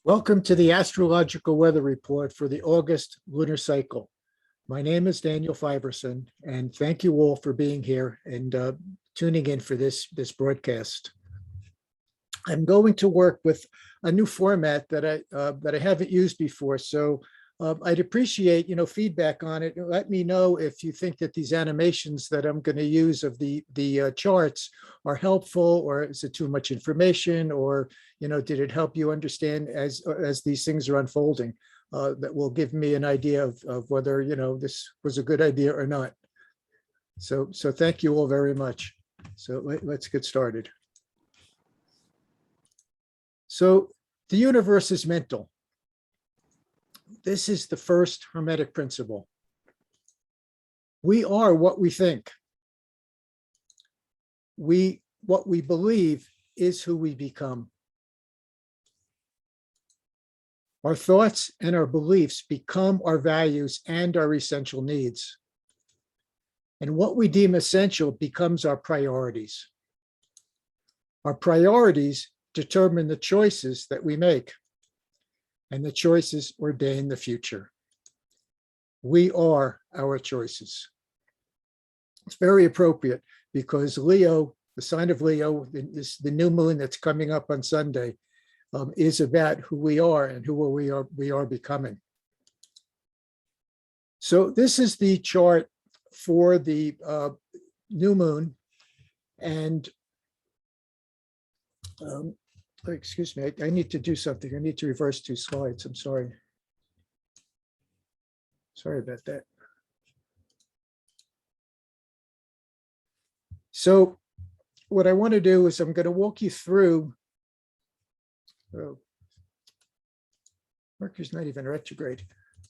Welcome to the Astrological Weather Report for the August Lunar Cycle. My name is Daniel Fiverson, and thank you all for being here and tuning in for this broadcast. I'm going to work with a new format that I haven't used before, so I'd appreciate feedback on it. Let me know if you think that these animations that I'm going to use of the charts are helpful, or is it too much information, or did it help you understand as these things are unfolding? That will give me an idea of whether this was a good idea or not. So thank you all very much. So let's get started. So the universe is mental. This is the first Hermetic principle. We are what we think. What we believe is who we become. Our thoughts and our beliefs become our values and our essential needs. And what we deem essential becomes our priorities. Our priorities determine the choices that we make, and the choices ordain the future. We are our choices. It's very appropriate because Leo, the sign of Leo, the new moon that's coming up on Sunday, is about who we are and who we are becoming. So this is the chart for the new moon, and excuse me, I need to do something. I need to reverse 2 slides. I'm sorry. Sorry about that. So what I want to do is I'm going to walk you through. Oh, Mercury's not even retrograde.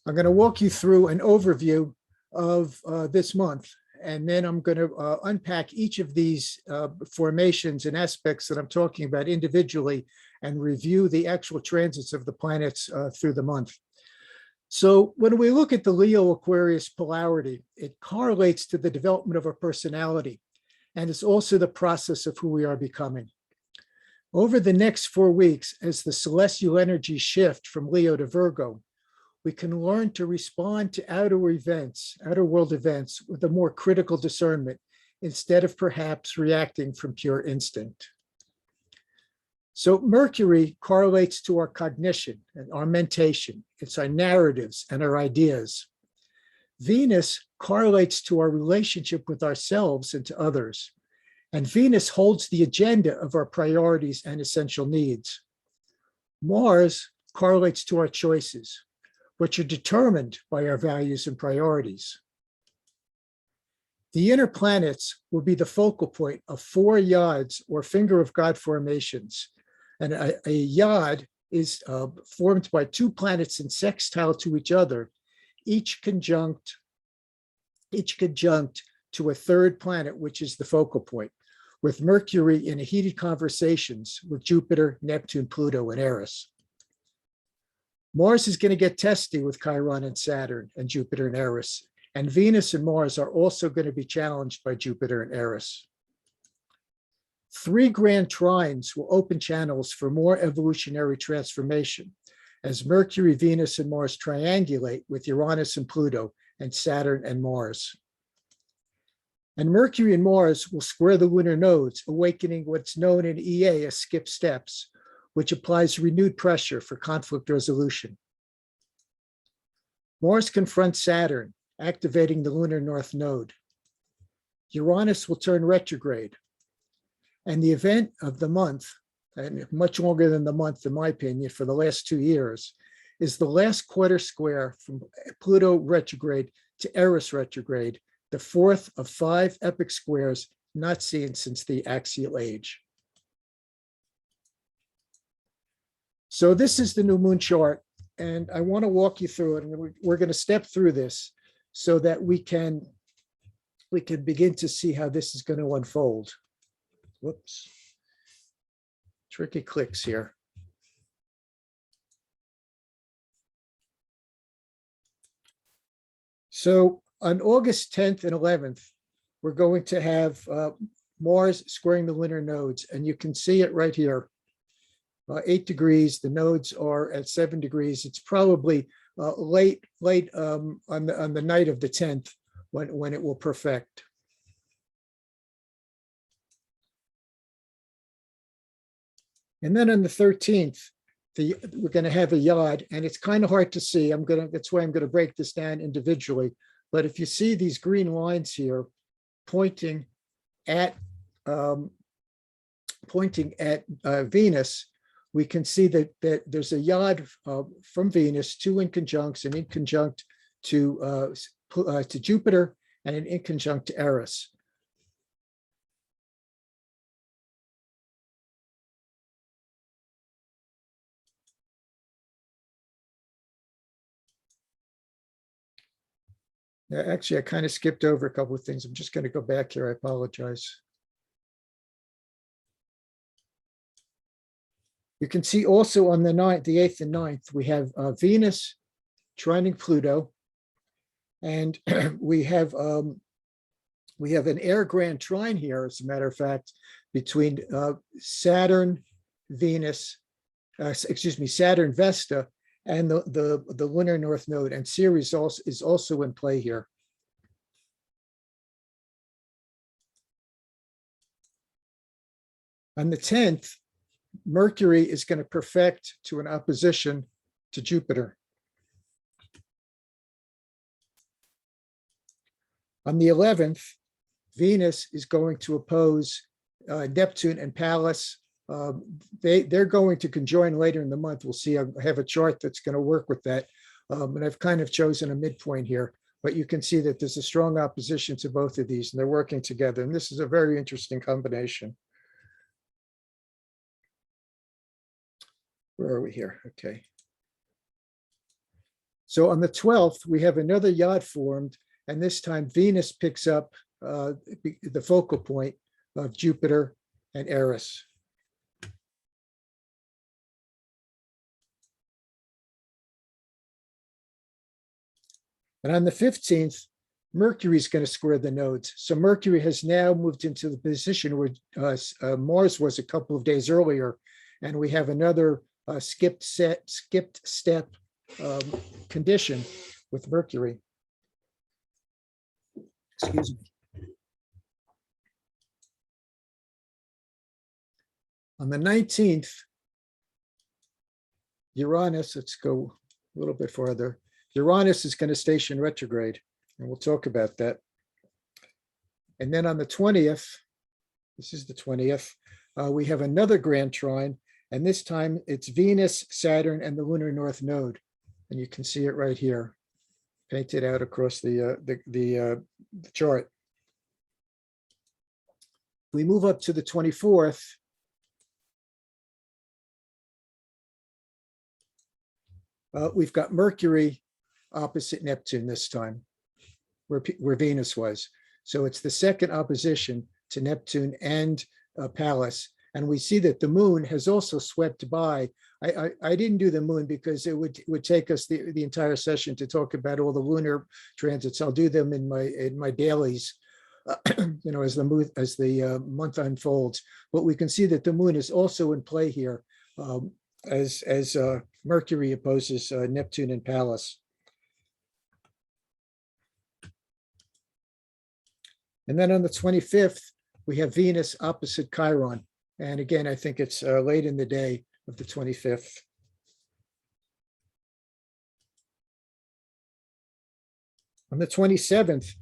I'm going to walk you through an overview of this month, and then I'm going to unpack each of these formations and aspects that I'm talking about individually and review the actual transits of the planets through the month. So when we look at the Leo-Aquarius polarity, it correlates to the development of our personality, and it's also the process of who we are becoming. Over the next 4 weeks, as the celestial energies shift from Leo to Virgo, we can learn to respond to outer world events with a more critical discernment, instead of perhaps reacting from pure instinct. So Mercury correlates to our cognition and our mentation. It's our narratives and our ideas. Venus correlates to our relationship with ourselves and to others. And Venus holds the agenda of our priorities and essential needs. Mars correlates to our choices, which are determined by our values and priorities. The inner planets will be the focal point of 4 Yods, or finger of God formations. And a Yod is formed by 2 planets in sextile to each other, each conjunct to a 3rd planet, which is the focal point, with Mercury in heated conversations with Jupiter, Neptune, Pluto, and Eris. Mars is going to get testy with Chiron and Saturn and Jupiter and Eris, and Venus and Mars are also going to be challenged by Jupiter and Eris. 3 grand trines will open channels for more evolutionary transformation as Mercury, Venus, and Mars triangulate with Uranus and Pluto and Saturn and Mars. And Mercury and Mars will square the lunar nodes, awakening what's known in EA as skip steps, which applies renewed pressure for conflict resolution. Mars confronts Saturn, activating the lunar north node. Uranus will turn retrograde. And the event of the month, and much longer than the month in my opinion, for the last 2 years, is the last quarter square from Pluto retrograde to Eris retrograde, the 4th of 5 epic squares not seen since the axial age. So this is the new moon chart, and I want to walk you through it, and we're going to step through this so that we can begin to see how this is going to unfold. Whoops. Tricky clicks here. So on August 10th and 11th, we're going to have Mars squaring the lunar nodes, and you can see it right here. 8 degrees. The nodes are at 7 degrees. It's probably late on the night of the 10th when it will perfect. And then on the 13th, we're going to have a yod, and it's kind of hard to see. That's why I'm going to break this down individually. But if you see these green lines here pointing at Venus, we can see that there's a yod from Venus, 2 inconjuncts, an inconjunct to Jupiter and an inconjunct to Eris. Actually, I kind of skipped over a couple of things. I'm just going to go back here. I apologize. You can see also on the 8th and 9th, we have Venus trining Pluto, and we have an air grand trine here, as a matter of fact, between Saturn, Saturn Vesta, and the lunar north node, and Ceres is also in play here. On the 10th, Mercury is going to perfect to an opposition to Jupiter. On the 11th, Venus is going to oppose Neptune and Pallas. They're going to conjoin later in the month. We'll see. I have a chart that's going to work with that. And I've kind of chosen a midpoint here, but you can see that there's a strong opposition to both of these, and they're working together. And this is a very interesting combination. Where are we here? Okay. So on the 12th, we have another yod formed, and this time Venus picks up the focal point of Jupiter and Eris. And on the 15th, Mercury is going to square the nodes. So Mercury has now moved into the position where Mars was a couple of days earlier, and we have another skipped step condition with Mercury. Excuse me. On the 19th, Uranus, let's go a little bit farther. Uranus is going to station retrograde, and we'll talk about that. And then on the 20th, this is the 20th, we have another grand trine, and this time it's Venus, Saturn, and the lunar north node. And you can see it right here, painted out across the chart. We move up to the 24th. We've got Mercury opposite Neptune this time, where Venus was. So it's the second opposition to Neptune and Pallas. And we see that the moon has also swept by. I didn't do the moon because it would take us the entire session to talk about all the lunar transits. I'll do them in my dailies, as the month unfolds. But we can see that the moon is also in play here, as Mercury opposes Neptune and Pallas. And then on the 25th, we have Venus opposite Chiron. And again, I think it's late in the day of the 25th. On the 27th,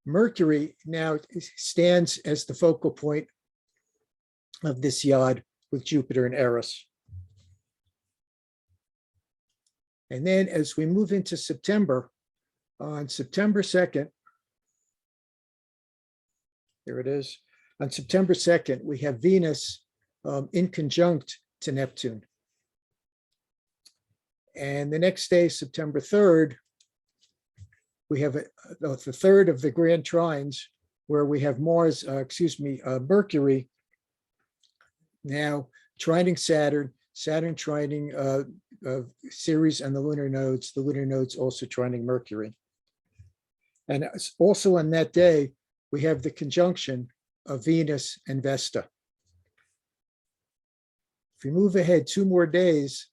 Mercury now stands as the focal point of this yod with Jupiter and Eris. And then as we move into September, on September 2nd, here it is. On September 2nd, we have Venus in conjunct to Neptune. And the next day, September 3rd, we have the third of the grand trines, where we have Mercury now trining Saturn, Saturn trining Ceres and the lunar nodes also trining Mercury. And also on that day, we have the conjunction of Venus and Vesta. If we move ahead 2 more days,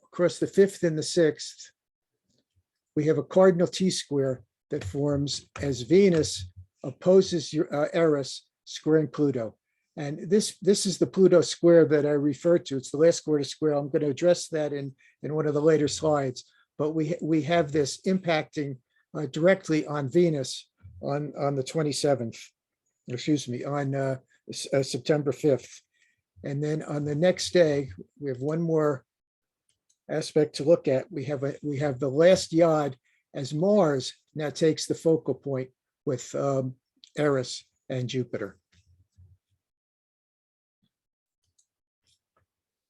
across the 5th and the 6th, we have a cardinal T-square that forms as Venus opposes Eris squaring Pluto. And this is the Pluto square that I referred to. It's the last square to square. I'm going to address that in one of the later slides. But we have this impacting directly on Venus on the 27th, excuse me, on September 5th. And then on the next day, we have one more aspect to look at. We have the last Yod as Mars now takes the focal point with Eris and Jupiter.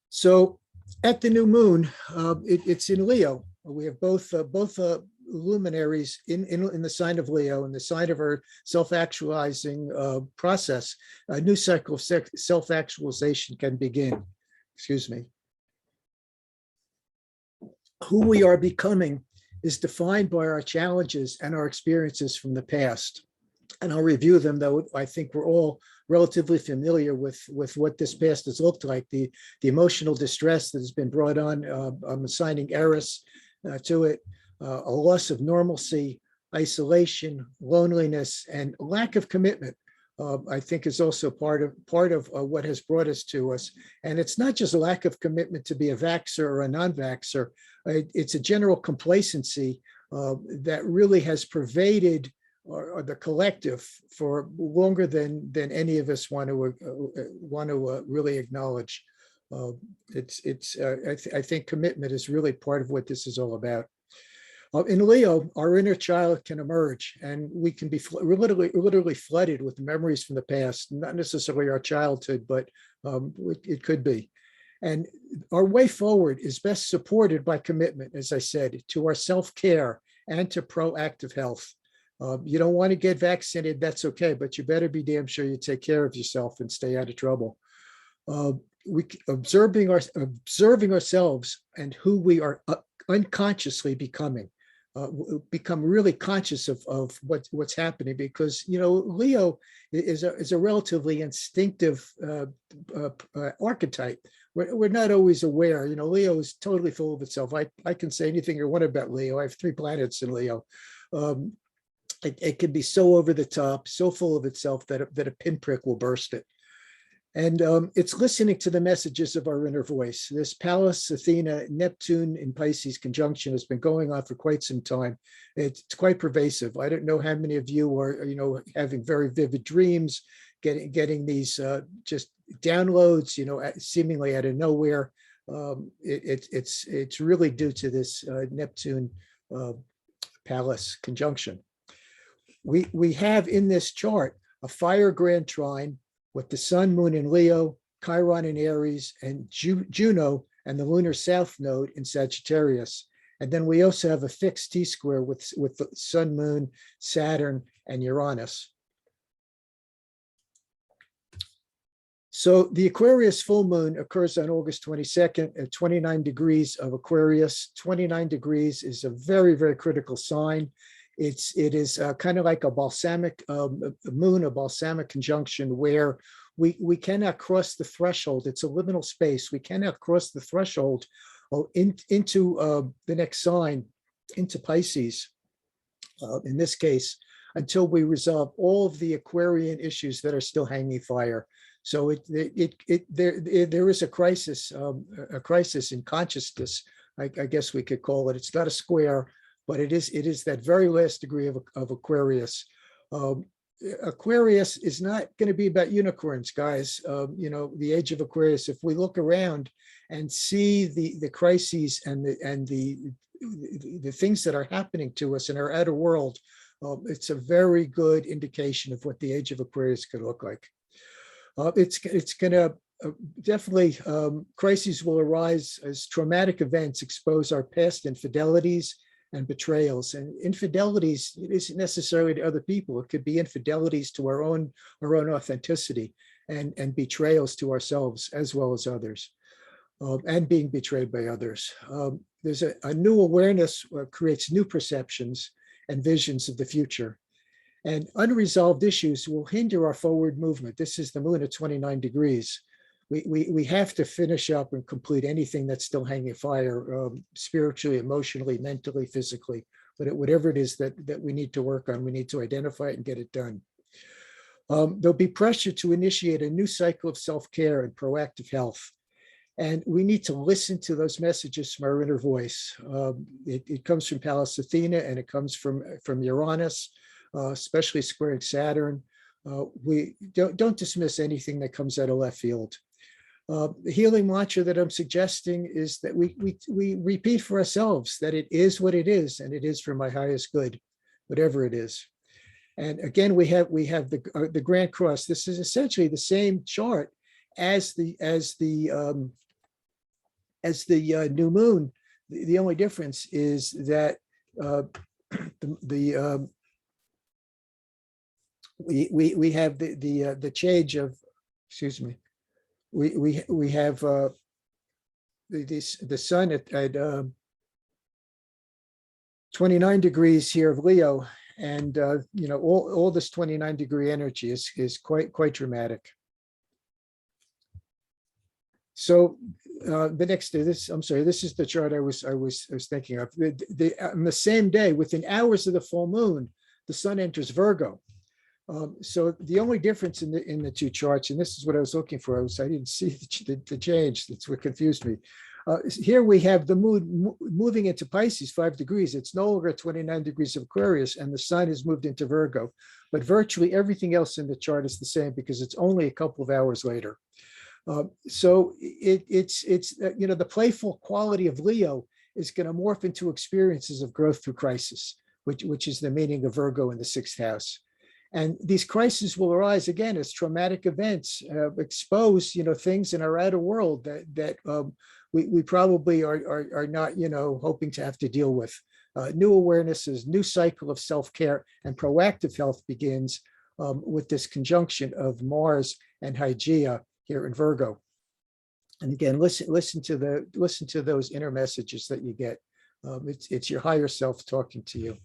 So at the new moon, it's in Leo. We have both luminaries in the sign of Leo, and the sign of our self-actualizing process. A new cycle of self-actualization can begin. Excuse me. Who we are becoming is defined by our challenges and our experiences from the past. And I'll review them, though I think we're all relatively familiar with what this past has looked like, the emotional distress that has been brought on. I'm assigning Eris to it, a loss of normalcy, isolation, loneliness, and lack of commitment. I think is also part of what has brought us to us. And it's not just a lack of commitment to be a vaxxer or a non-vaxxer. It's a general complacency that really has pervaded or the collective for longer than any of us want to really acknowledge. I think commitment is really part of what this is all about. In Leo, our inner child can emerge, and we can be literally flooded with memories from the past, not necessarily our childhood, but it could be. And our way forward is best supported by commitment, as I said, to our self-care and to proactive health. You don't want to get vaccinated, that's okay, but you better be damn sure you take care of yourself and stay out of trouble. Observing ourselves and who we are unconsciously becoming. Become really conscious of what's happening, because Leo is a relatively instinctive archetype. We're not always aware. Leo is totally full of itself. I can say anything you want about Leo. I have 3 planets in Leo. It can be so over the top, so full of itself that a pinprick will burst it. And it's listening to the messages of our inner voice. This Pallas Athene Neptune in Pisces conjunction has been going on for quite some time. It's quite pervasive. I don't know how many of you are, having very vivid dreams, getting these just downloads, seemingly out of nowhere. It's really due to this Neptune Pallas conjunction. We have in this chart a fire grand trine with the sun, moon in Leo, Chiron in Aries, and Juno and the lunar south node in Sagittarius. And then we also have a fixed T-square with the sun, moon, Saturn, and Uranus. So the Aquarius full moon occurs on August 22nd at 29 degrees of Aquarius. 29 degrees is a very, very critical sign. It is kind of like a balsamic moon, a balsamic conjunction where we cannot cross the threshold. It's a liminal space. We cannot cross the threshold into the next sign, into Pisces, in this case, until we resolve all of the Aquarian issues that are still hanging fire. So there is a crisis in consciousness, I guess we could call it. It's not a square, but it is that very last degree of Aquarius. Aquarius is not going to be about unicorns, guys. The age of Aquarius, if we look around and see the crises and the things that are happening to us in our outer world, it's a very good indication of what the age of Aquarius could look like. It's going to definitely, crises will arise as traumatic events expose our past infidelities and betrayals. And infidelities, it isn't necessarily to other people. It could be infidelities to our own authenticity, and betrayals to ourselves as well as others, and being betrayed by others. There's a new awareness creates new perceptions and visions of the future. And unresolved issues will hinder our forward movement. This is the moon at 29 degrees. we have to finish up and complete anything that's still hanging fire, spiritually, emotionally, mentally, physically, whatever it is that we need to work on. We need to identify it and get it done. There'll be pressure to initiate a new cycle of self-care and proactive health. And we need to listen to those messages from our inner voice. It comes from Pallas Athene, and it comes from Uranus, especially squaring Saturn. We don't dismiss anything that comes out of left field. The healing mantra that I'm suggesting is that we repeat for ourselves that it is what it is, and it is for my highest good, whatever it is. And again, we have the Grand Cross. This is essentially the same chart as the new moon. The only difference is that we have the change of, excuse me, we have the sun at 29 degrees here of Leo, and all this 29-degree energy is quite dramatic. So the next day, this is the chart I was thinking of. On the same day, within hours of the full moon, the sun enters Virgo. So the only difference in the two charts, and this is what I was looking for, I didn't see the change. That's what confused me. Here we have the moon moving into Pisces 5 degrees. It's no longer 29 degrees of Aquarius, and the sun has moved into Virgo. But virtually everything else in the chart is the same because it's only a couple of hours later. So it's the playful quality of Leo is going to morph into experiences of growth through crisis, which is the meaning of Virgo in the 6th house. And these crises will arise again as traumatic events, expose things in our outer world that we probably are not hoping to have to deal with. New awarenesses, new cycle of self-care and proactive health begins with this conjunction of Mars and Hygeia here in Virgo. And again, listen to those inner messages that you get. It's your higher self talking to you.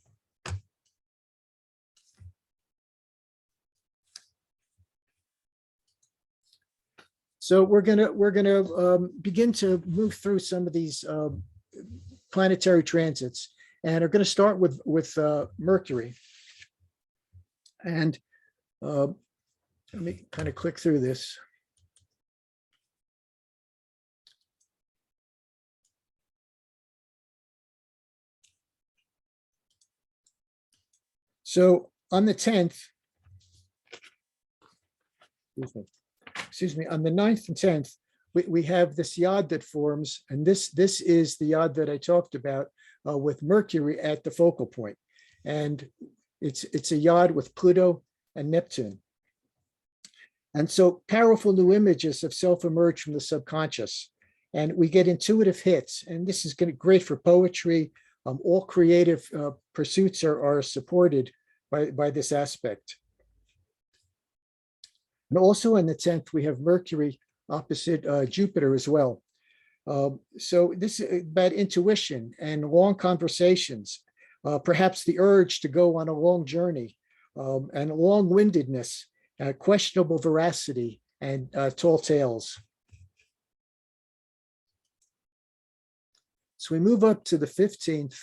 So we're gonna begin to move through some of these planetary transits, and are going to start with Mercury. And let me kind of click through this. So on the 10th, excuse me, on the 9th and 10th, we have this Yod that forms, and this is the Yod that I talked about with Mercury at the focal point. And it's a Yod with Pluto and Neptune. And so powerful new images of self emerge from the subconscious, and we get intuitive hits. And this is great for poetry. All creative pursuits are supported by this aspect. And also on the 10th, we have Mercury opposite Jupiter as well. So this is about intuition and long conversations, perhaps the urge to go on a long journey, and long-windedness, questionable veracity, and tall tales. So we move up to the 15th.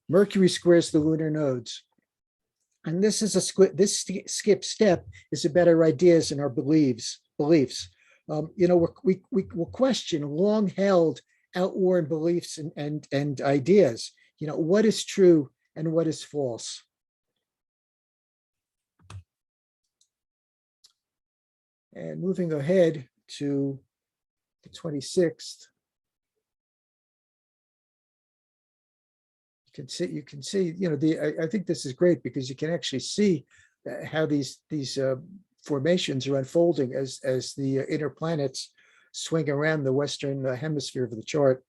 Mercury squares the lunar nodes. And this is this skip step is about our ideas and our beliefs. We'll question long-held, outworn beliefs and ideas. What is true and what is false. And moving ahead to the 26th, you can see, I think this is great because you can actually see how these formations are unfolding as the inner planets swing around the western hemisphere of the chart.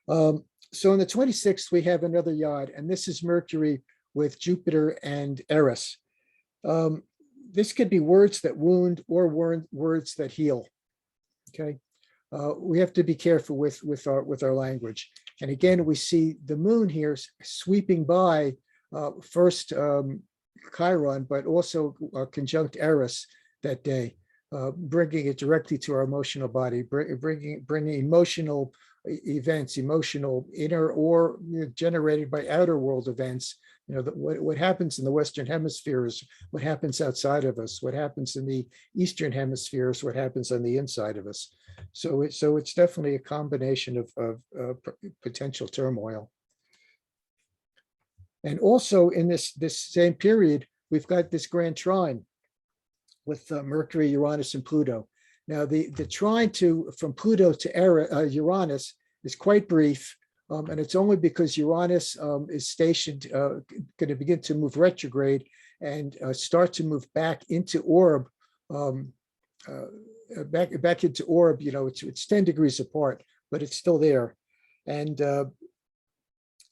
So on the 26th, we have another Yod, and this is Mercury with Jupiter and Eris. This could be words that wound or words that heal. Okay, we have to be careful with our language. And again, we see the moon here sweeping by, first Chiron, but also conjunct Eris that day, bringing it directly to our emotional body, bringing emotional events, emotional inner or generated by outer world events. What happens in the Western Hemisphere is what happens outside of us. What happens in the Eastern Hemisphere is what happens on the inside of us. So it's definitely a combination of potential turmoil. And also in this same period, we've got this grand trine with Mercury, Uranus, and Pluto. Now, the trine from Pluto to Uranus is quite brief, and it's only because Uranus is stationed, going to begin to move retrograde and start to move back into orb, back into orb. It's 10 degrees apart, but it's still there. And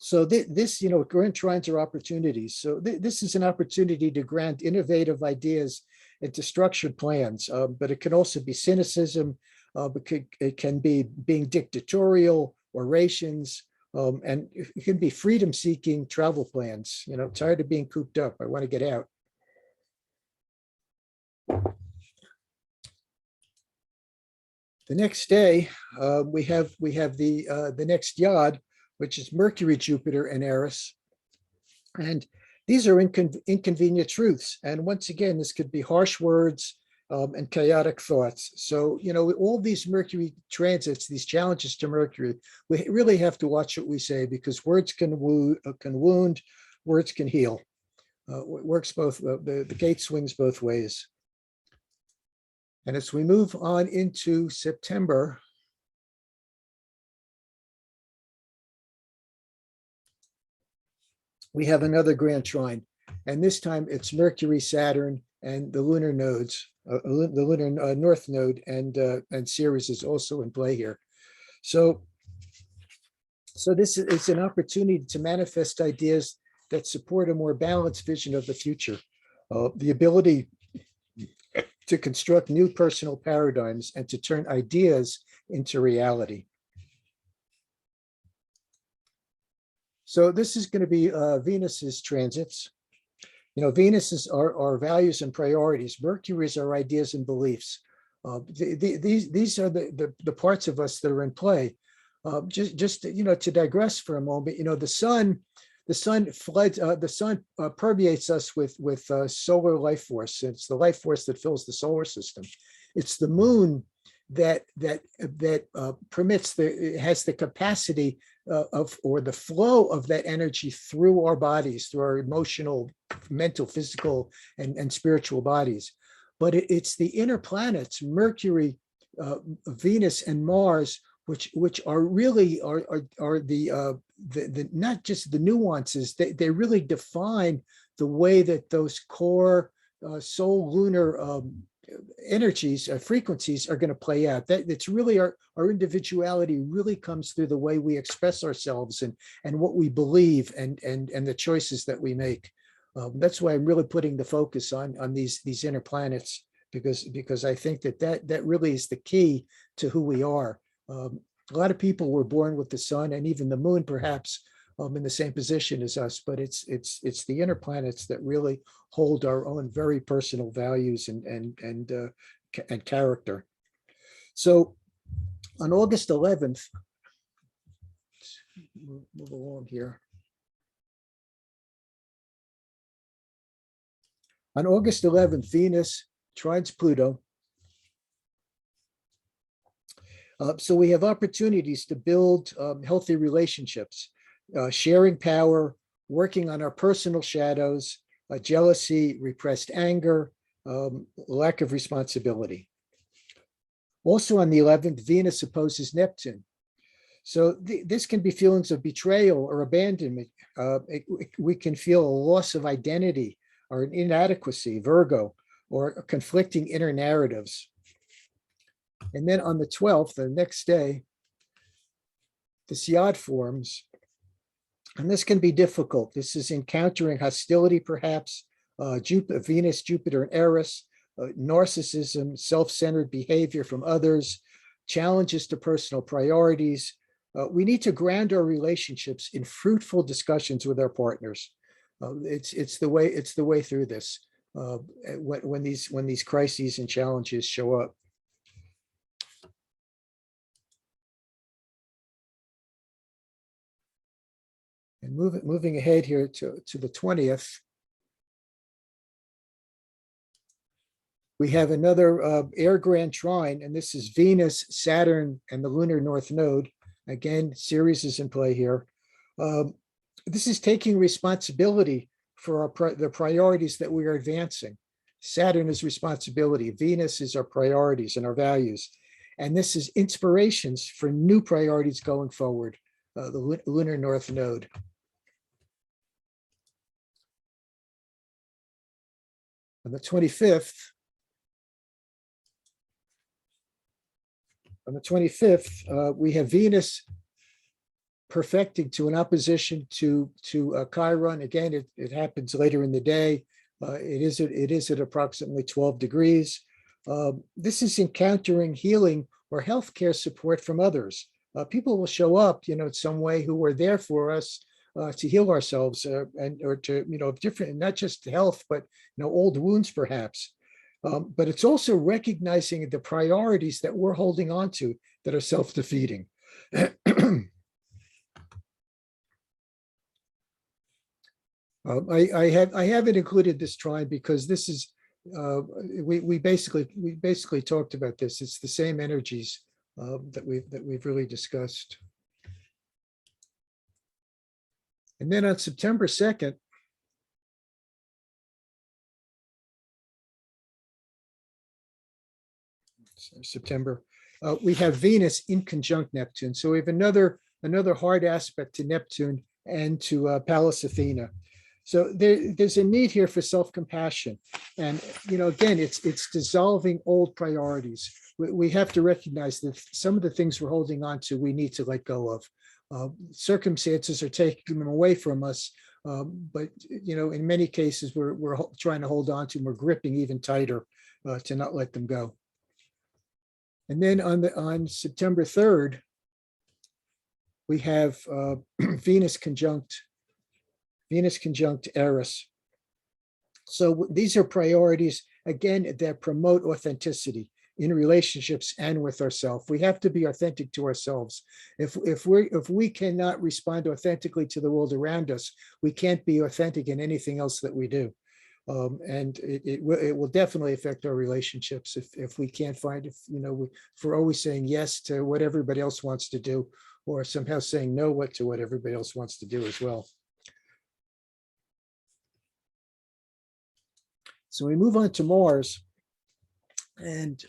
so this, grand trines are opportunities. So this is an opportunity to grant innovative ideas into structured plans, but it can also be cynicism. It can be being dictatorial, orations, and it can be freedom-seeking travel plans. Tired of being cooped up. I want to get out. The next day, we have the next Yod, which is Mercury, Jupiter, and Eris. And these are inconvenient truths. And once again, this could be harsh words and chaotic thoughts. So, all these Mercury transits, these challenges to Mercury, we really have to watch what we say, because words can wound, words can heal. It works both, the gate swings both ways. And as we move on into September, we have another grand trine, and this time it's Mercury, Saturn, and the lunar nodes, the lunar north node, and Ceres is also in play here. So this is an opportunity to manifest ideas that support a more balanced vision of the future, the ability to construct new personal paradigms and to turn ideas into reality. So this is going to be Venus's transits. Venus is our values and priorities. Mercury is our ideas and beliefs. These are the parts of us that are in play. Just to digress for a moment, the sun permeates us with solar life force. It's the life force that fills the solar system. It's the moon that permits has the capacity or the flow of that energy through our bodies, through our emotional, mental, physical, and spiritual bodies. But it's the inner planets, Mercury, Venus, and Mars, which are really the not just the nuances. They really define the way that those core soul lunar energies, frequencies are going to play out. It's really our individuality really comes through the way we express ourselves and what we believe and the choices that we make. That's why I'm really putting the focus on these inner planets, because I think that really is the key to who we are. A lot of people were born with the sun and even the moon, perhaps in the same position as us, but it's the inner planets that really hold our own very personal values and character. So on August 11th, move along here. On August 11th, Venus trines Pluto. So we have opportunities to build healthy relationships, sharing power, working on our personal shadows, jealousy, repressed anger, lack of responsibility. Also on the 11th, Venus opposes Neptune. So this can be feelings of betrayal or abandonment. We can feel a loss of identity or an inadequacy, Virgo, or conflicting inner narratives. And then on the 12th, the next day, the Yod forms. And this can be difficult. This is encountering hostility, perhaps, Venus, Jupiter, and Eris, narcissism, self-centered behavior from others, challenges to personal priorities. We need to ground our relationships in fruitful discussions with our partners. It's the way through this when these crises and challenges show up. And moving ahead here to the 20th, we have another air grand trine, and this is Venus, Saturn, and the lunar north node. Again, Ceres is in play here. This is taking responsibility for the priorities that we are advancing. Saturn is responsibility. Venus is our priorities and our values. And this is inspirations for new priorities going forward, the lunar north node. On the 25th, we have Venus perfecting to an opposition to Chiron. Again, it happens later in the day. It is at approximately 12 degrees. This is encountering healing or healthcare support from others. People will show up, in some way who are there for us to heal ourselves or to, different, not just health, but, old wounds perhaps. But it's also recognizing the priorities that we're holding on to that are self-defeating. I haven't included this trine because this is we basically talked about this. It's the same energies that we've really discussed. And then on September 2nd, we have Venus in conjunct Neptune. So we have another hard aspect to Neptune and to Pallas Athene. So there's a need here for self-compassion. And, again, it's dissolving old priorities. We have to recognize that some of the things we're holding on to, we need to let go of. Circumstances are taking them away from us. But, in many cases, we're trying to hold on to them. We're gripping even tighter to not let them go. And then on September 3rd, we have Venus conjunct Eris. So these are priorities, again, that promote authenticity in relationships and with ourselves. We have to be authentic to ourselves. If we cannot respond authentically to the world around us, we can't be authentic in anything else that we do. And it will definitely affect our relationships if we can't find, if we're always saying yes to what everybody else wants to do, or somehow saying no to what everybody else wants to do as well. So we move on to Mars, and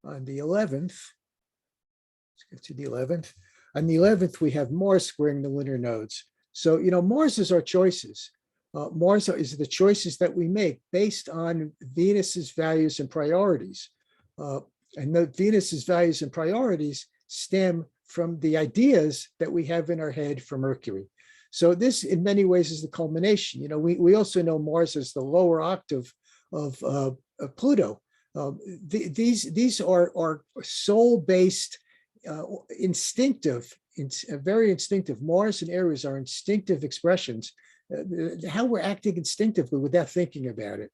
on the 11th, let's get to the 11th. On the 11th, we have Mars squaring the lunar nodes. So, Mars is our choices. Mars is the choices that we make based on Venus's values and priorities. And the Venus's values and priorities stem from the ideas that we have in our head for Mercury. So this, in many ways, is the culmination. We also know Mars as the lower octave of Pluto. These are soul-based, instinctive, very instinctive. Mars and Eris are instinctive expressions. How we're acting instinctively without thinking about it.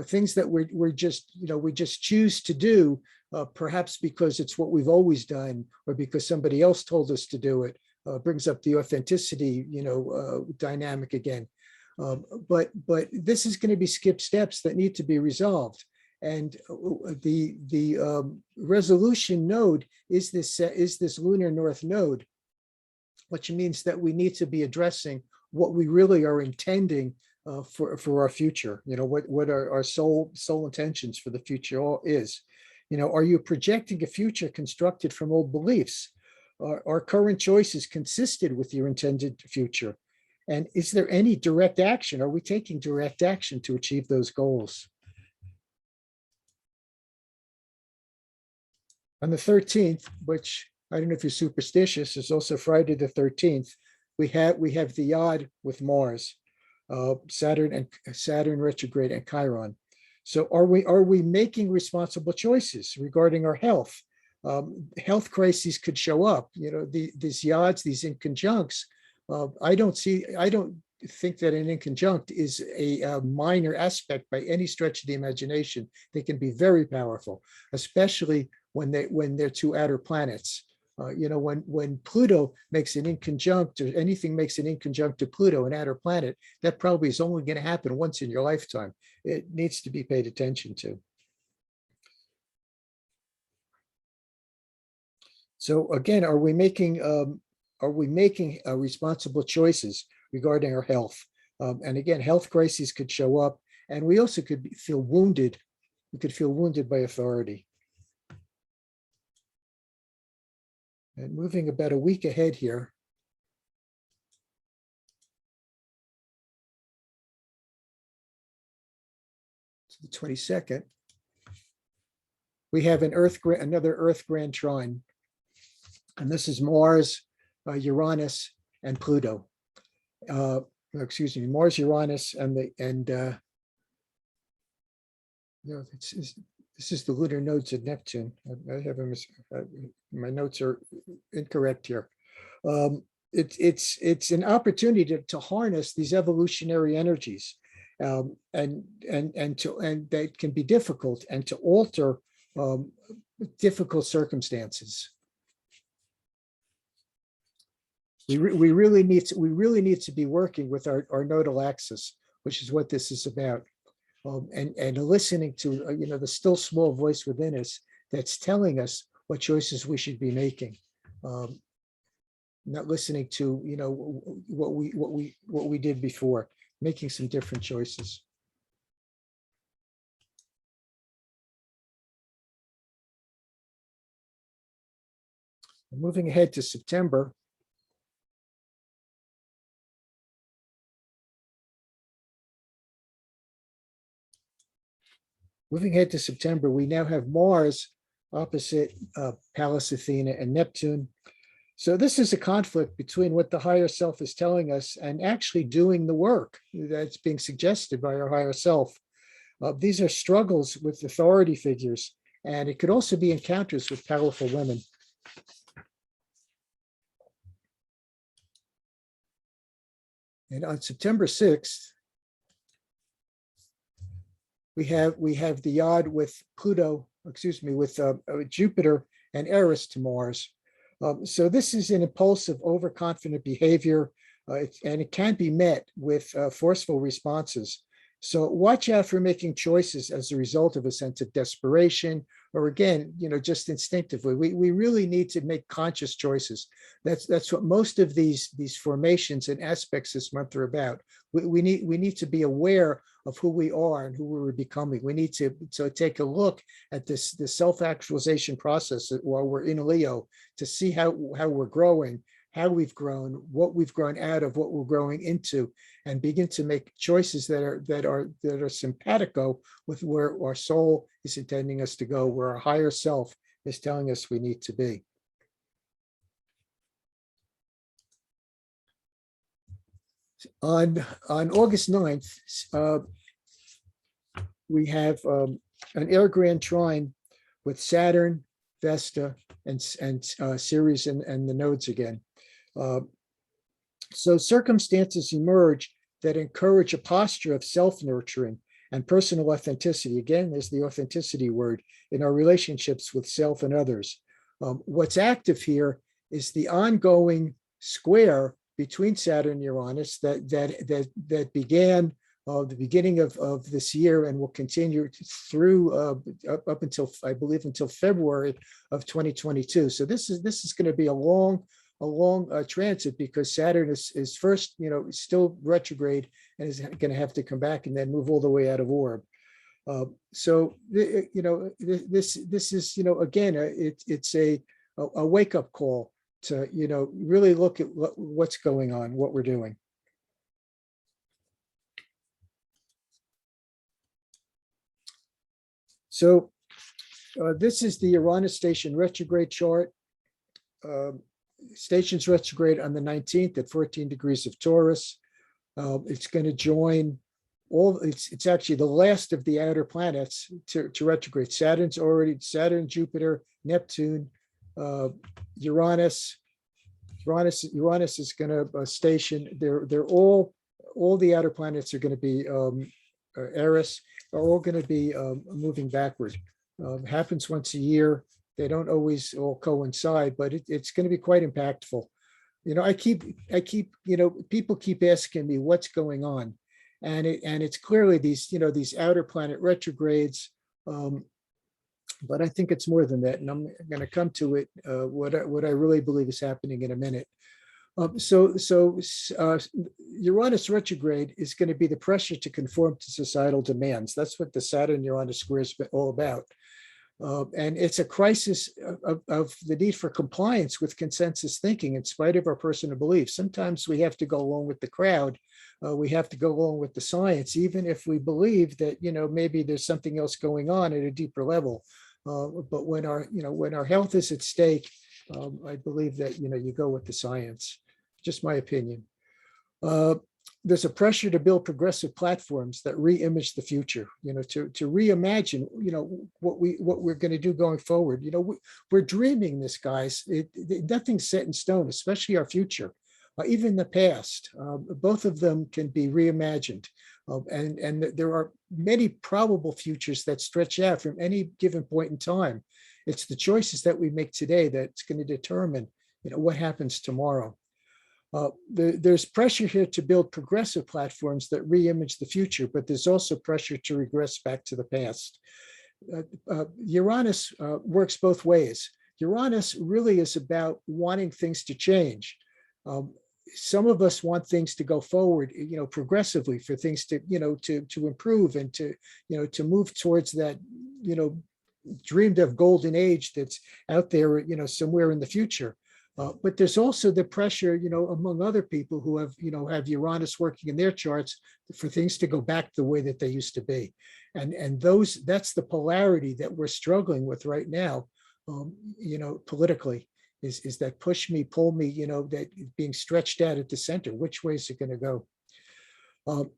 Things that we just choose to do, perhaps because it's what we've always done, or because somebody else told us to do it. Brings up the authenticity, dynamic again. But this is going to be skip steps that need to be resolved. And the resolution node is this lunar north node, which means that we need to be addressing what we really are intending for our future. What our soul intentions for the future is. Are you projecting a future constructed from old beliefs? Are current choices consistent with your intended future? And is there any direct action? Are we taking direct action to achieve those goals? On the 13th, which I don't know if you're superstitious, is also Friday the 13th, we have the Yod with Mars, Saturn retrograde, and Chiron. So are we making responsible choices regarding our health? Health crises could show up. These Yods, these inconjuncts, I don't think that an inconjunct is a minor aspect by any stretch of the imagination. They can be very powerful, especially when they're two outer planets. When Pluto makes an inconjunct, or anything makes an inconjunct to Pluto, an outer planet, that probably is only going to happen once in your lifetime. It needs to be paid attention to. So again, are we making responsible choices regarding our health? And again, health crises could show up, and we also could feel wounded. We could feel wounded by authority. And moving about a week ahead here. To the 22nd, we have another Earth grand trine. And this is Mars, Uranus, and Pluto. Excuse me, Mars, Uranus, this is the lunar nodes of Neptune. I have my notes are incorrect here. It's an opportunity to harness these evolutionary energies, and that can be difficult, and to alter difficult circumstances. We really need to be working with our nodal axis, which is what this is about. And listening to the still small voice within us that's telling us what choices we should be making, not listening to what we did before, making some different choices. Moving ahead to September. Moving ahead to September, we now have Mars opposite Pallas Athene and Neptune. So this is a conflict between what the higher self is telling us and actually doing the work that's being suggested by our higher self. These are struggles with authority figures, and it could also be encounters with powerful women. And on September 6th, we have the Yod with Jupiter and Eris to Mars. So this is an impulsive, overconfident behavior, and it can be met with forceful responses. So watch out for making choices as a result of a sense of desperation, or again, just instinctively. We really need to make conscious choices. That's what most of these formations and aspects this month are about. We need to be aware of who we are and who we're becoming. We need to take a look at this self-actualization process while we're in Leo, to see how we're growing, how we've grown, what we've grown out of, what we're growing into, and begin to make choices that are simpatico with where our soul is intending us to go, where our higher self is telling us we need to be. On August 9th, we have an air grand trine with Saturn, Vesta, and Ceres and the nodes again. So circumstances emerge that encourage a posture of self-nurturing and personal authenticity. Again, there's the authenticity word in our relationships with self and others. What's active here is the ongoing square between Saturn and Uranus that began the beginning of this year and will continue through up until, I believe, until February of 2022. So this is going to be a long transit, because Saturn is first, still retrograde and is going to have to come back and then move all the way out of orb. So this is again it's a wake-up call to really look at what's going on, what we're doing. So this is the Uranus station retrograde chart. Station's retrograde on the 19th at 14 degrees of Taurus. It's going to join it's actually the last of the outer planets to retrograde. Saturn, Jupiter, Neptune, Uranus, Uranus is going to station. They're all the outer planets are going to be Eris are all going to be moving backward. Happens once a year. They don't always all coincide, but it's going to be quite impactful. I keep, people keep asking me what's going on, and it's clearly these outer planet retrogrades. But I think it's more than that, and I'm going to come to it. What I really believe is happening in a minute. Uranus retrograde is going to be the pressure to conform to societal demands. That's what the Saturn Uranus square is all about. And it's a crisis of the need for compliance with consensus thinking in spite of our personal beliefs. Sometimes we have to go along with the crowd. We have to go along with the science, even if we believe that, maybe there's something else going on at a deeper level. But when our health is at stake, I believe that, you go with the science. Just my opinion. There's a pressure to build progressive platforms that re-image the future, to reimagine, what we're going to do going forward. We're dreaming this, guys. Nothing's set in stone, especially our future. Even the past, both of them can be reimagined. And there are many probable futures that stretch out from any given point in time. It's the choices that we make today that's going to determine, what happens tomorrow. There's pressure here to build progressive platforms that re-image the future, but there's also pressure to regress back to the past. Uranus works both ways. Uranus really is about wanting things to change. Some of us want things to go forward, progressively, for things to, to improve and to move towards that, dreamed of golden age that's out there, somewhere in the future. But there's also the pressure, among other people who have Uranus working in their charts for things to go back the way that they used to be. And that's the polarity that we're struggling with right now, politically, is that push me, pull me, that being stretched out at the center. Which way is it going to go?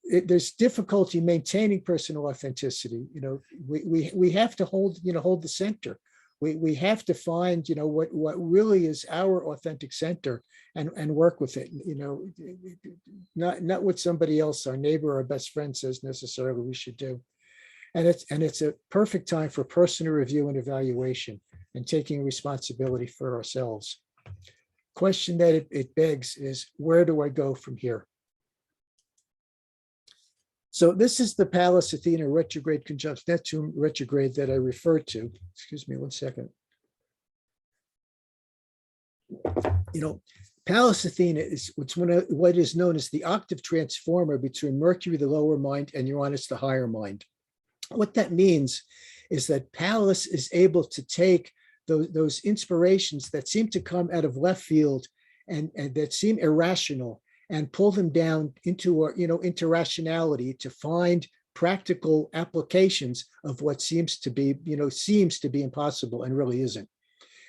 There's difficulty maintaining personal authenticity. We have to hold the center. We have to find, what really is our authentic center and work with it. Not what somebody else, our neighbor or best friend, says necessarily we should do. And it's a perfect time for personal review and evaluation and taking responsibility for ourselves. Question that it begs is, where do I go from here? So this is the Pallas Athene retrograde conjunct Neptune retrograde that I referred to. Excuse me 1 second. Pallas Athene is what is known as the octave transformer between Mercury, the lower mind, and Uranus, the higher mind. What that means is that Pallas is able to take those inspirations that seem to come out of left field and that seem irrational, and pull them down into into rationality to find practical applications of what seems to be impossible and really isn't.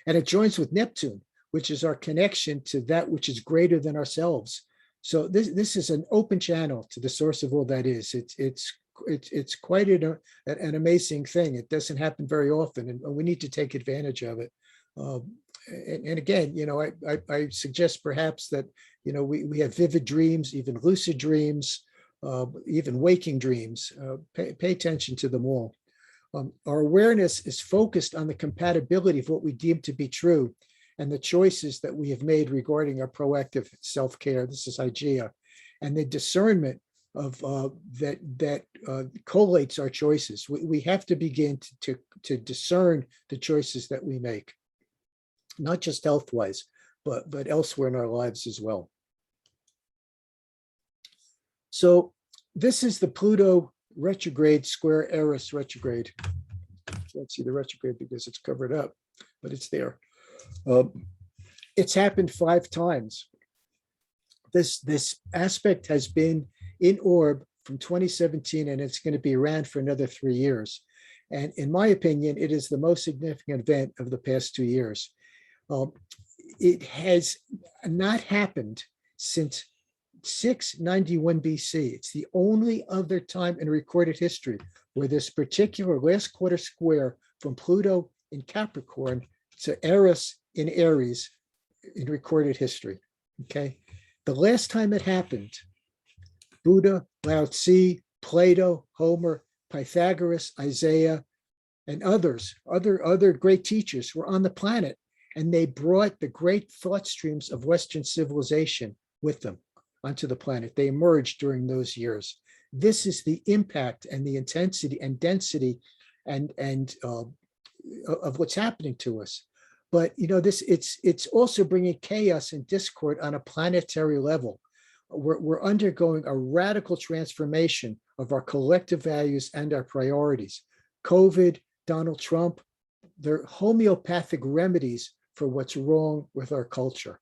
And it joins with Neptune, which is our connection to that which is greater than ourselves. So this is an open channel to the source of all that is. It's quite an amazing thing. It doesn't happen very often, and we need to take advantage of it. And again, I suggest perhaps that, we have vivid dreams, even lucid dreams, even waking dreams. Pay attention to them all. Our awareness is focused on the compatibility of what we deem to be true and the choices that we have made regarding our proactive self-care. This is Hygeia. And the discernment of that collates our choices. We have to begin to discern the choices that we make, not just health-wise, but elsewhere in our lives as well. So this is the Pluto retrograde square Eris retrograde. Can't see the retrograde because it's covered up, but it's there. It's happened 5 times. This aspect has been in orb from 2017, and it's going to be around for another 3 years. And in my opinion, it is the most significant event of the past 2 years. It has not happened since 691 BC. It's the only other time in recorded history where this particular last quarter square from Pluto in Capricorn to Eris in Aries in recorded history. Okay. The last time it happened, Buddha, Lao Tzu, Plato, Homer, Pythagoras, Isaiah, and other great teachers were on the planet, and they brought the great thought streams of Western civilization with them onto the planet. They emerged during those years. This is the impact and the intensity and density and of what's happening to us. But it's also bringing chaos and discord on a planetary level. We're undergoing a radical transformation of our collective values and our priorities. COVID, Donald Trump, they're homeopathic remedies for what's wrong with our culture.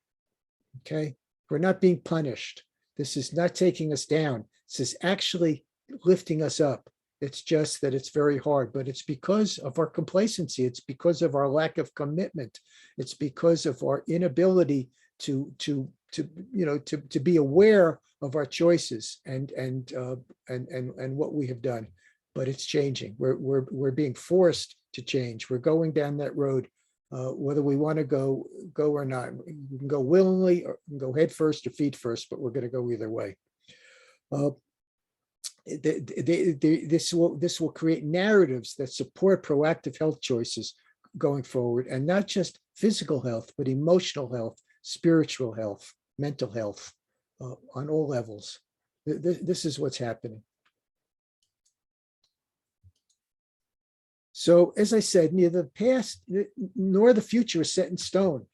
Okay, we're not being punished. This is not taking us down. This is actually lifting us up. It's just that it's very hard, but it's because of our complacency. It's because of our lack of commitment. It's because of our inability to be aware of our choices and what we have done. But it's changing. We're being forced to change. We're going down that road, whether we want to go or not. We can go willingly or go head first or feet first, but we're going to go either way. This will create narratives that support proactive health choices going forward, and not just physical health, but emotional health, spiritual health, mental health, on all levels. This is what's happening. So, as I said, neither the past nor the future is set in stone.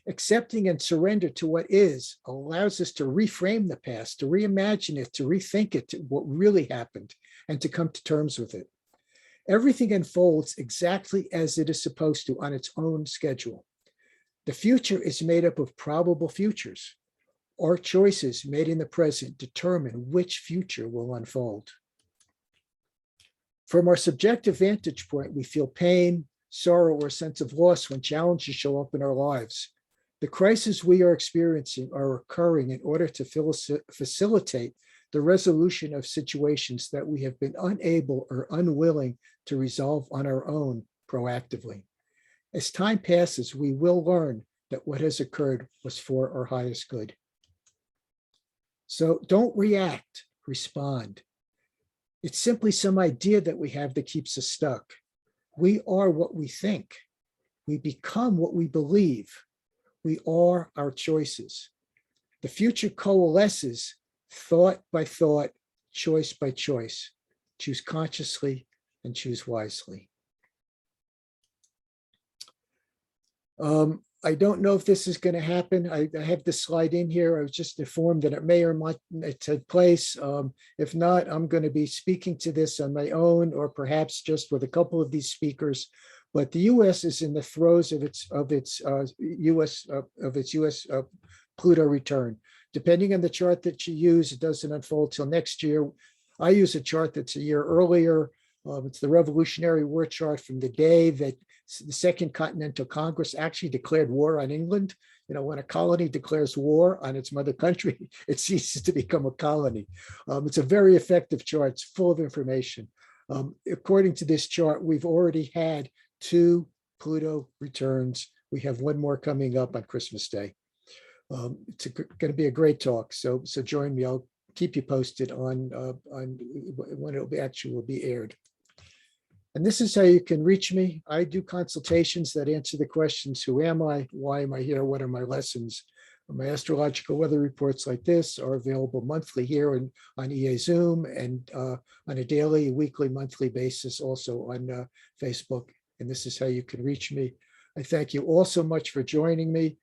Accepting and surrender to what is allows us to reframe the past, to reimagine it, to rethink it, to what really happened, and to come to terms with it. Everything unfolds exactly as it is supposed to on its own schedule. The future is made up of probable futures. Our choices made in the present determine which future will unfold. From our subjective vantage point, we feel pain, sorrow, or a sense of loss when challenges show up in our lives. The crises we are experiencing are occurring in order to facilitate the resolution of situations that we have been unable or unwilling to resolve on our own proactively. As time passes, we will learn that what has occurred was for our highest good. So don't react, respond. It's simply some idea that we have that keeps us stuck. We are what we think. We become what we believe. We are our choices. The future coalesces thought by thought, choice by choice. Choose consciously and choose wisely. I don't know if this is going to happen. I have this slide in here. I was just informed that it may or might take place. If not, I'm going to be speaking to this on my own, or perhaps just with a couple of these speakers. But the U.S. is in the throes of its U.S. Pluto return. Depending on the chart that you use, it doesn't unfold till next year. I use a chart that's a year earlier. It's the Revolutionary War chart from the day that the Second Continental Congress actually declared war on England. When a colony declares war on its mother country, it ceases to become a colony. It's a very effective chart. It's full of information. According to this chart, we've already had 2 Pluto returns. We have one more coming up on Christmas Day. It's going to be a great talk. So join me. I'll keep you posted on when it will be aired. And this is how you can reach me. I do consultations that answer the questions: who am I? Why am I here? What are my lessons? My astrological weather reports like this are available monthly here on EA Zoom, and on a daily, weekly, monthly basis also on Facebook. And this is how you can reach me. I thank you all so much for joining me.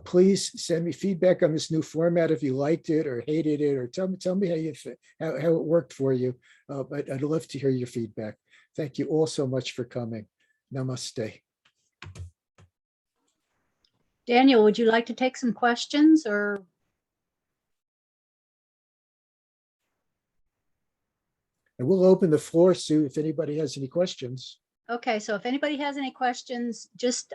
Please send me feedback on this new format if you liked it or hated it, or tell me how it worked for you. But I'd love to hear your feedback. Thank you all so much for coming. Namaste. Daniel, would you like to take some questions, or? And we'll open the floor, Sue, if anybody has any questions. Okay, so if anybody has any questions, just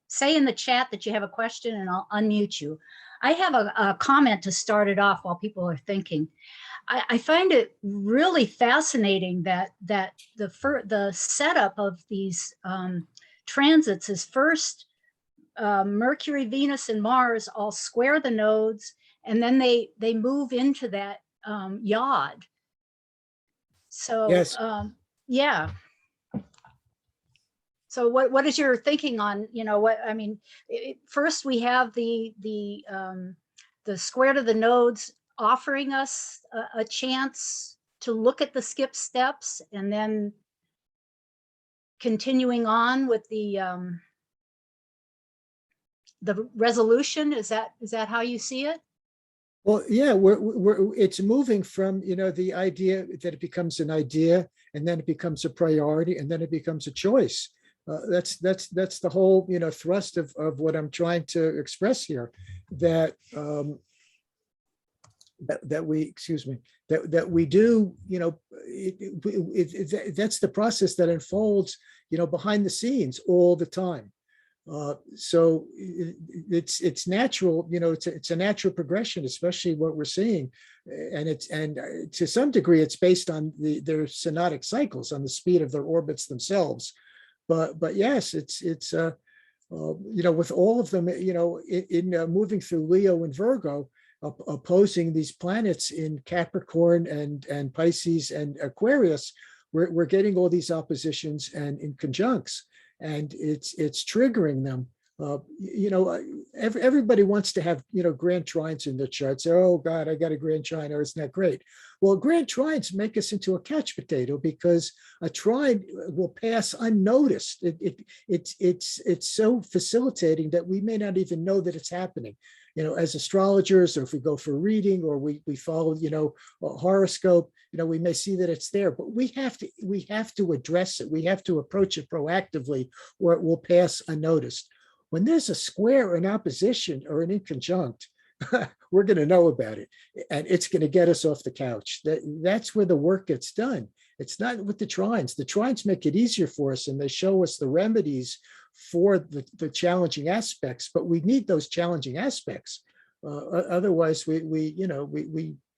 say in the chat that you have a question and I'll unmute you. I have a comment to start it off while people are thinking. I find it really fascinating that the setup of these transits is first Mercury, Venus, and Mars all square the nodes, and then they move into that yod. So Yes. yeah. So what is your thinking on, what I mean? First, we have the square to the nodes offering us a chance to look at the skip steps, and then continuing on with the resolution. Is that how you see it? Well, yeah, it's moving from, the idea that it becomes an idea, and then it becomes a priority, and then it becomes a choice. That's the whole, thrust of what I'm trying to express here, that that we, excuse me, that we do, that's the process that unfolds, behind the scenes all the time. So it's natural, it's a natural progression, especially what we're seeing, and to some degree it's based on their synodic cycles, on the speed of their orbits themselves. But yes, it's with all of them, in moving through Leo and Virgo, opposing these planets in Capricorn and Pisces and Aquarius, we're getting all these oppositions and in conjuncts. And it's triggering them. Everybody wants to have, grand trines in their charts. Oh God, I got a grand trine, or isn't that great? Well, grand trines make us into a couch potato, because a trine will pass unnoticed. It's so facilitating that we may not even know that it's happening. As astrologers, or if we go for reading, or we follow, a horoscope, we may see that it's there, but we have to address it. We have to approach it proactively, or it will pass unnoticed. When there's a square, an opposition, or an inconjunct, we're going to know about it, and it's going to get us off the couch. That's where the work gets done. It's not with the trines. The trines make it easier for us, and they show us the remedies for the challenging aspects, but we need those challenging aspects. Otherwise, we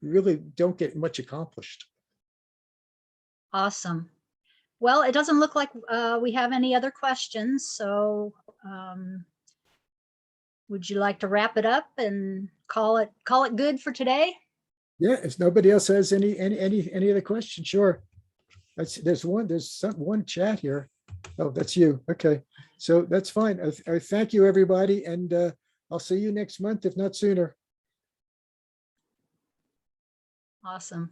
really don't get much accomplished. Awesome. Well, it doesn't look like we have any other questions. So would you like to wrap it up and call it good for today? Yeah, if nobody else has any other questions, sure. There's one chat here. Oh, that's you. Okay, so that's fine. I thank you, everybody, and I'll see you next month, if not sooner. Awesome.